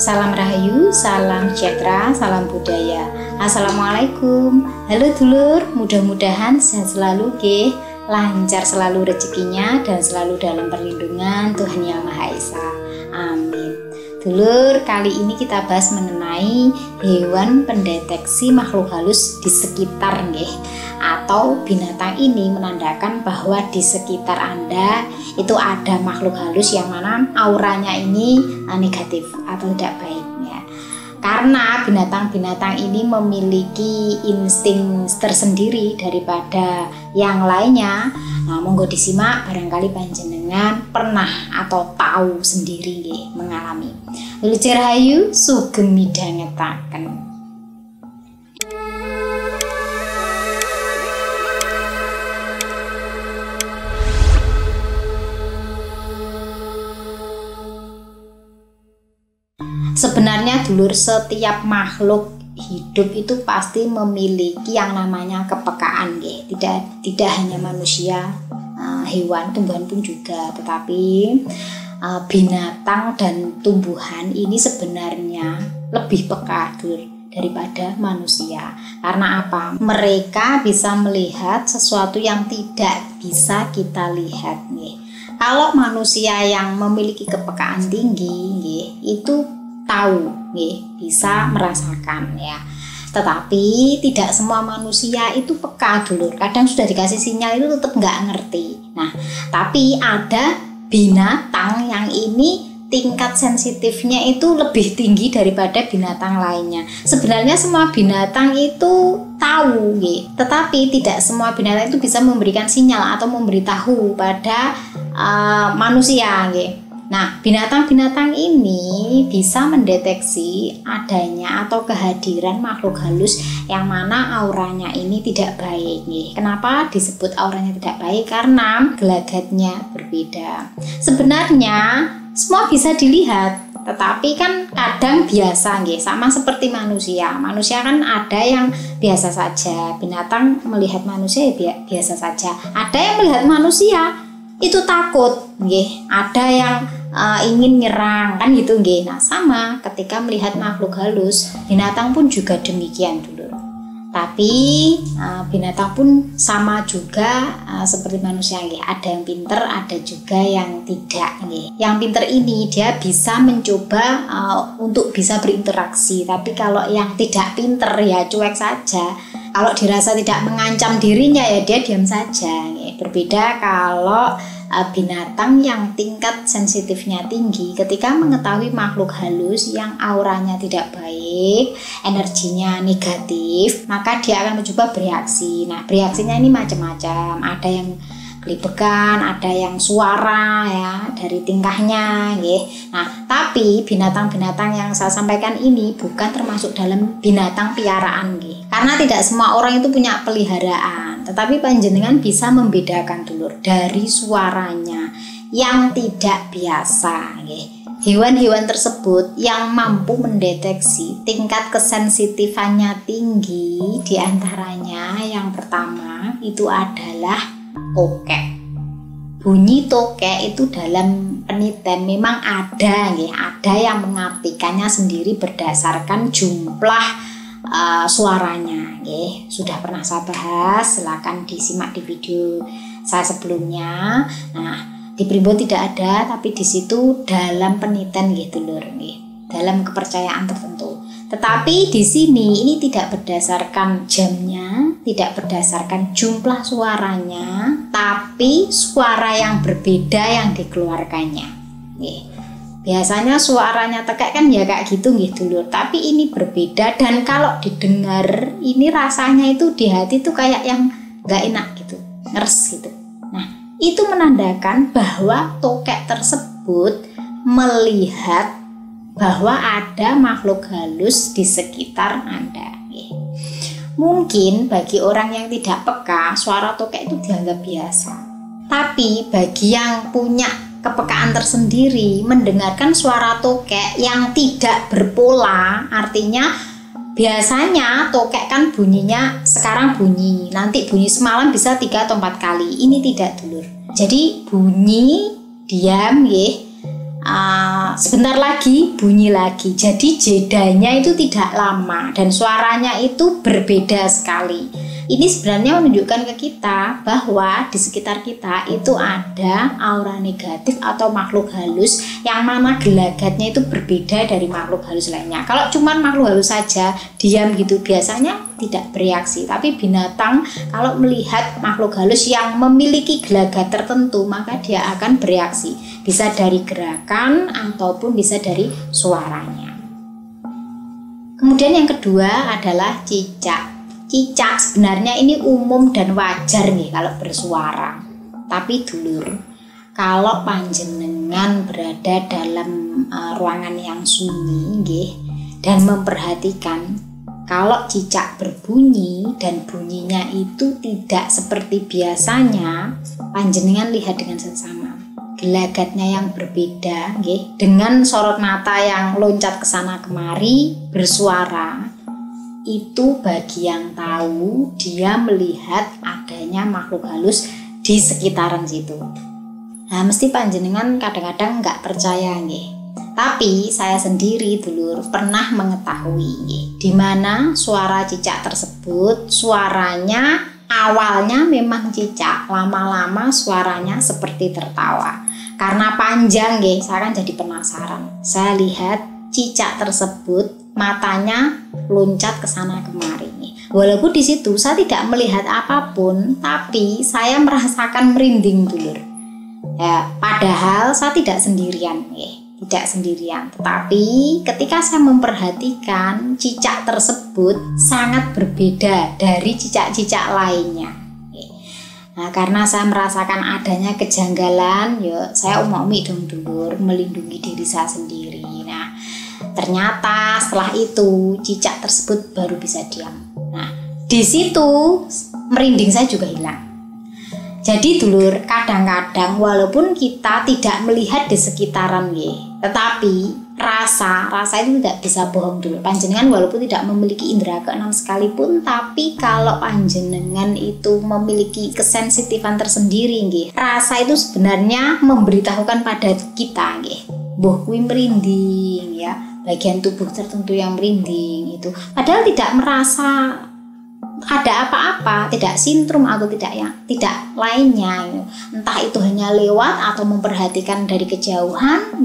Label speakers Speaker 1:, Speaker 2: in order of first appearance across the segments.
Speaker 1: Salam Rahayu, salam sejahtera, salam budaya. Assalamualaikum. Halo dulur, mudah-mudahan sehat selalu nggih, lancar selalu rezekinya dan selalu dalam perlindungan Tuhan Yang Maha Esa. Amin. Dulur, kali ini kita bahas mengenai hewan pendeteksi makhluk halus di sekitar nggih. Atau binatang ini menandakan bahwa di sekitar Anda itu ada makhluk halus yang mana auranya ini negatif atau tidak baik ya. Karena binatang-binatang ini memiliki insting tersendiri daripada yang lainnya. Nah, monggo disimak, barangkali panjenengan pernah atau tahu sendiri nggih, mengalami. Wilujeng Rahayu sugeng midhangetaken. Sebenarnya dulur, setiap makhluk hidup itu pasti memiliki yang namanya kepekaan nggih. Tidak hanya manusia, hewan, tumbuhan pun juga, tetapi binatang dan tumbuhan ini sebenarnya lebih peka dulur daripada manusia. Karena apa? Mereka bisa melihat sesuatu yang tidak bisa kita lihat nggih. Kalau manusia yang memiliki kepekaan tinggi nggih, itu tahu nggih, bisa merasakan ya. Tetapi tidak semua manusia itu peka dulur. Kadang sudah dikasih sinyal itu tetap nggak ngerti. Nah, tapi ada binatang yang ini tingkat sensitifnya itu lebih tinggi daripada binatang lainnya. Sebenarnya semua binatang itu tahu nggih, tetapi tidak semua binatang itu bisa memberikan sinyal atau memberitahu pada manusia nggih. Nah, binatang-binatang ini bisa mendeteksi adanya atau kehadiran makhluk halus yang mana auranya ini tidak baik nih. Kenapa disebut auranya tidak baik? Karena gelagatnya berbeda. Sebenarnya semua bisa dilihat, tetapi kan kadang biasa nggih, sama seperti manusia. Manusia kan ada yang biasa saja, binatang melihat manusia ya biasa saja. Ada yang melihat manusia itu takut nggih, ada yang ingin nyerang kan gitu nggih. Nah, sama ketika melihat makhluk halus, binatang pun juga demikian dulu. Tapi binatang pun sama juga seperti manusia nggih. Ada yang pinter, ada juga yang tidak nggih. Yang pinter ini dia bisa mencoba untuk bisa berinteraksi, tapi kalau yang tidak pinter ya cuek saja. Kalau dirasa tidak mengancam dirinya ya dia diam saja nggih. Berbeda kalau binatang yang tingkat sensitifnya tinggi, ketika mengetahui makhluk halus yang auranya tidak baik, energinya negatif, maka dia akan mencoba bereaksi. Nah, bereaksinya ini macam-macam. Ada yang gelibekan, ada yang suara ya dari tingkahnya nggih. Nah, tapi binatang-binatang yang saya sampaikan ini bukan termasuk dalam binatang piaraan nggih. Karena tidak semua orang itu punya peliharaan, tetapi panjenengan bisa membedakan dulur dari suaranya yang tidak biasa nggih. Hewan-hewan tersebut yang mampu mendeteksi tingkat kesensitifan tinggi, diantaranya yang pertama itu adalah tokek. Bunyi tokek itu dalam penelitian memang ada nggih, ada yang mengartikannya sendiri berdasarkan jumlah suaranya nggih. Sudah pernah saya bahas, silakan disimak di video saya sebelumnya. Nah, di Primbon tidak ada, tapi di situ dalam penelitian nggih dulur nggih, dalam kepercayaan tertentu. Tetapi di sini ini tidak berdasarkan jamnya, tidak berdasarkan jumlah suaranya, tapi suara yang berbeda yang dikeluarkannya nggih. Biasanya suaranya tekek kan ya kayak gitu nggih dulur, tapi ini berbeda dan kalau didengar ini rasanya itu di hati tuh kayak yang nggak enak gitu, ngeres gitu. Nah, itu menandakan bahwa tokek tersebut melihat bahwa ada makhluk halus di sekitar Anda. Mungkin bagi orang yang tidak peka, suara tokek itu dianggap biasa. Tapi bagi yang punya kepekaan tersendiri, mendengarkan suara tokek yang tidak berpola, artinya biasanya tokek kan bunyinya sekarang bunyi, nanti bunyi semalam bisa 3 atau 4 kali. Ini tidak dulur. Jadi bunyi diam nggih, sebentar lagi bunyi lagi. Jadi jedanya itu tidak lama dan suaranya itu berbeda sekali. Ini sebenarnya menunjukkan ke kita bahwa di sekitar kita itu ada aura negatif atau makhluk halus yang mana gelagatnya itu berbeda dari makhluk halus lainnya. Kalau cuma makhluk halus saja diam gitu biasanya tidak bereaksi, tapi binatang kalau melihat makhluk halus yang memiliki gelagat tertentu maka dia akan bereaksi, bisa dari gerakan ataupun bisa dari suaranya. Kemudian yang kedua adalah cicak. Cicak sebenarnya ini umum dan wajar nih kalau bersuara. Tapi dulur, kalau panjenengan berada dalam ruangan yang sunyi nggih, dan memperhatikan kalau cicak berbunyi dan bunyinya itu tidak seperti biasanya, panjenengan lihat dengan seksama. Gelagatnya yang berbeda nggih, dengan sorot mata yang loncat ke sana kemari bersuara. Itu bagi yang tahu dia melihat adanya makhluk halus di sekitaran situ. Nah, mesti panjenengan kadang-kadang nggak percaya nggih. Tapi saya sendiri dulur pernah mengetahui nggih, di mana suara cicak tersebut suaranya awalnya memang cicak, lama-lama suaranya seperti tertawa. Karena panjang nggih, saya kan jadi penasaran. Saya lihat cicak tersebut matanya loncat ke sana kemari. Walaupun di situ saya tidak melihat apapun, tapi saya merasakan merinding dulur. Ya, padahal saya tidak sendirian, tidak sendirian. Tetapi ketika saya memperhatikan cicak tersebut sangat berbeda dari cicak-cicak lainnya. Nah, karena saya merasakan adanya kejanggalan, saya umi dong dulur melindungi diri saya sendiri. Nah, ternyata setelah itu cicak tersebut baru bisa diam. Nah, di situ merinding saya juga hilang. Jadi dulur, kadang-kadang walaupun kita tidak melihat di sekitaran tetapi rasa itu tidak bisa bohong dulu. Panjenengan walaupun tidak memiliki indera keenam sekalipun, tapi kalau panjenengan itu memiliki kesensitifan tersendiri rasa itu sebenarnya memberitahukan pada kita boh kuwi merinding ya, bagian tubuh tertentu yang merinding itu. Padahal tidak merasa ada apa-apa, tidak sintrum atau tidak lainnya. Entah itu hanya lewat atau memperhatikan dari kejauhan,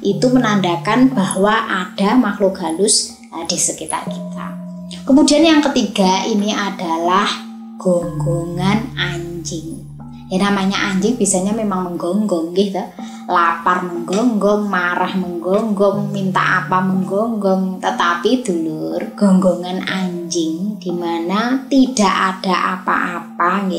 Speaker 1: itu menandakan bahwa ada makhluk halus di sekitar kita. Kemudian yang ketiga ini adalah gonggongan anjing. Ya, namanya anjing biasanya memang menggonggong gitu. Lapar menggonggong, marah menggonggong, minta apa menggonggong. Tetapi dulur, gonggongan anjing di mana tidak ada apa-apa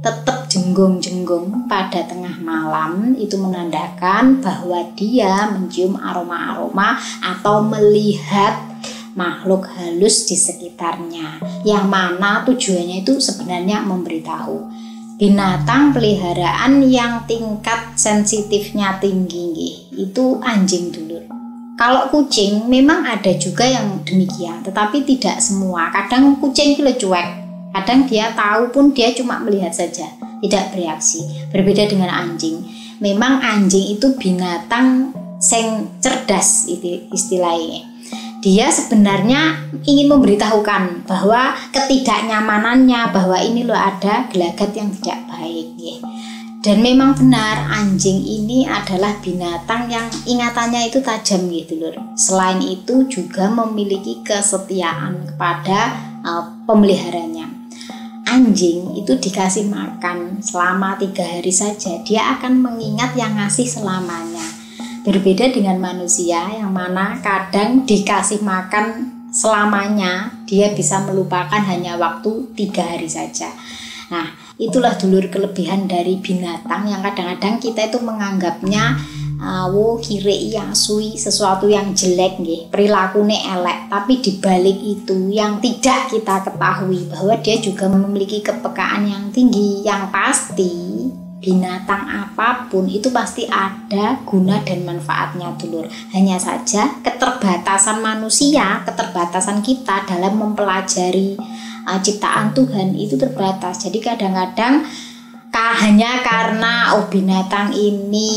Speaker 1: tetap jenggong-jenggong pada tengah malam, itu menandakan bahwa dia mencium aroma-aroma atau melihat makhluk halus di sekitarnya, yang mana tujuannya itu sebenarnya memberitahu. Binatang peliharaan yang tingkat sensitifnya tinggi itu anjing dulur. Kalau kucing memang ada juga yang demikian, tetapi tidak semua. Kadang kucing itu cuek, kadang dia tahu pun dia cuma melihat saja, tidak bereaksi. Berbeda dengan anjing. Memang anjing itu binatang yang cerdas, itu istilahnya. Dia sebenarnya ingin memberitahukan bahwa ketidaknyamanannya, bahwa ini loh ada gelagat yang tidak baik. Dan memang benar, anjing ini adalah binatang yang ingatannya itu tajam lur. Selain itu juga memiliki kesetiaan kepada pemeliharanya. Anjing itu dikasih makan selama 3 hari saja, dia akan mengingat yang ngasih selamanya. Berbeda dengan manusia yang mana kadang dikasih makan selamanya, dia bisa melupakan hanya waktu 3 hari saja. Nah, itulah dulur kelebihan dari binatang yang kadang-kadang kita itu menganggapnya kire asui sesuatu yang jelek perilakunya elek, tapi dibalik itu yang tidak kita ketahui bahwa dia juga memiliki kepekaan yang tinggi. Yang pasti binatang apapun itu pasti ada guna dan manfaatnya dulur. Hanya saja keterbatasan manusia, keterbatasan kita dalam mempelajari ciptaan Tuhan itu terbatas. Jadi kadang-kadang hanya karena binatang ini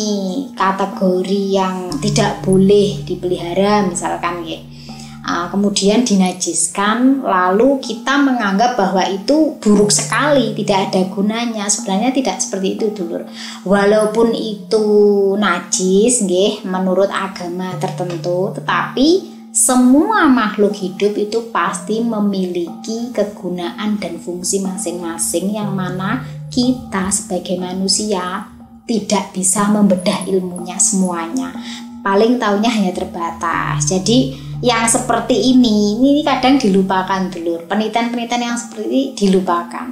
Speaker 1: kategori yang tidak boleh dipelihara misalkan ya. Kemudian dinajiskan, lalu kita menganggap bahwa itu buruk sekali, tidak ada gunanya. Sebenarnya tidak seperti itu dulur. Walaupun itu najis nggih menurut agama tertentu, tetapi semua makhluk hidup itu pasti memiliki kegunaan dan fungsi masing-masing yang mana kita sebagai manusia tidak bisa membedah ilmunya semuanya. Paling taunya hanya terbatas. Jadi yang seperti ini kadang dilupakan dulur. Penelitian-penelitian yang seperti ini dilupakan.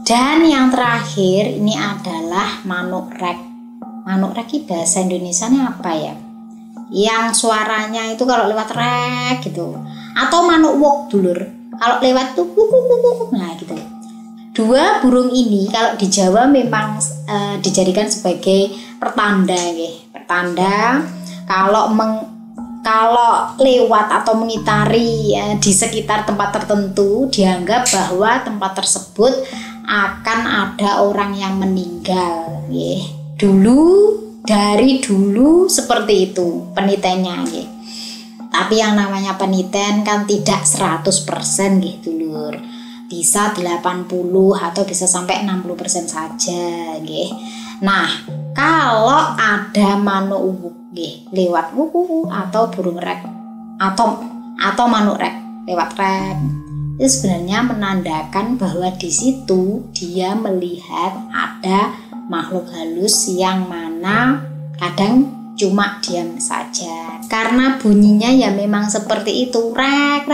Speaker 1: Dan yang terakhir ini adalah manuk rek. Manuk rek ini bahasa Indonesianya apa ya? Yang suaranya itu kalau lewat rek gitu. Atau manuk wok dulur. Kalau lewat tuh kuk. Nah gitu. Dua burung ini kalau di Jawa memang dijadikan sebagai pertanda ya. Pertanda kalau lewat atau mengitari di sekitar tempat tertentu, dianggap bahwa tempat tersebut akan ada orang yang meninggal. Dari dulu seperti itu penelitiannya. Tapi yang namanya penelitian kan tidak 100% gitu lur. Bisa 80 atau bisa sampai 60% saja. Nah, kalau ada manuk uwuk lewat atau burung rek atau manuk rek lewat rek, itu sebenarnya menandakan bahwa di situ dia melihat ada makhluk halus yang mana kadang cuma diam saja karena bunyinya ya memang seperti itu, rek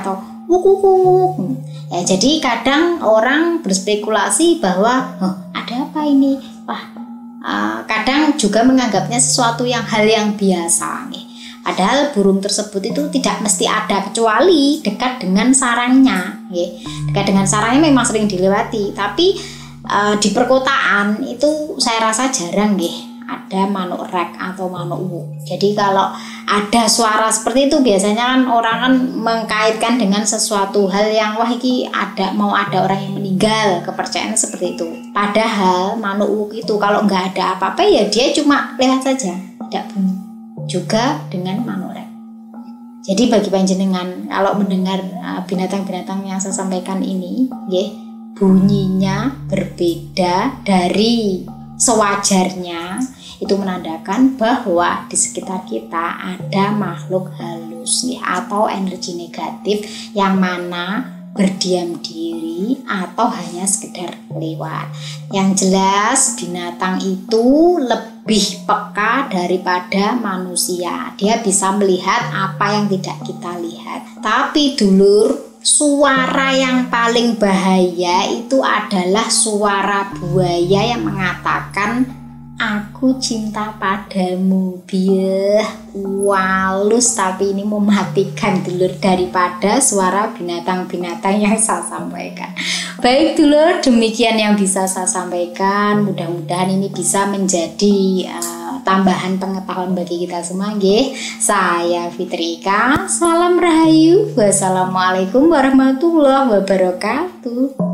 Speaker 1: atau wuk. Ya, jadi kadang orang berspekulasi bahwa ada apa ini? Kadang juga menganggapnya sesuatu hal yang biasa. Padahal burung tersebut itu tidak mesti ada kecuali dekat dengan sarangnya. Dekat dengan sarangnya memang sering dilewati, tapi di perkotaan itu saya rasa jarang ada manuk rek atau manuk uwuk. Jadi kalau ada suara seperti itu biasanya kan orang kan mengkaitkan dengan sesuatu hal yang ini mau ada orang yang meninggal, kepercayaan seperti itu. Padahal manuk uwuk itu kalau nggak ada apa-apa ya dia cuma lewat saja, tidak bunyi. Juga dengan manuk rek. Jadi bagi panjenengan kalau mendengar binatang-binatang yang saya sampaikan ini, bunyinya berbeda dari sewajarnya, itu menandakan bahwa di sekitar kita ada makhluk halus atau energi negatif yang mana berdiam diri atau hanya sekedar lewat. Yang jelas binatang itu lebih peka daripada manusia. Dia bisa melihat apa yang tidak kita lihat. Tapi dulur, suara yang paling bahaya itu adalah suara buaya yang mengatakan aku cinta padamu. Walus, tapi ini mematikan dulur daripada suara binatang-binatang yang saya sampaikan. Baik dulur, demikian yang bisa saya sampaikan. Mudah-mudahan ini bisa menjadi tambahan pengetahuan bagi kita semua. Saya Fitri Ika, salam rahayu, wassalamualaikum warahmatullahi wabarakatuh.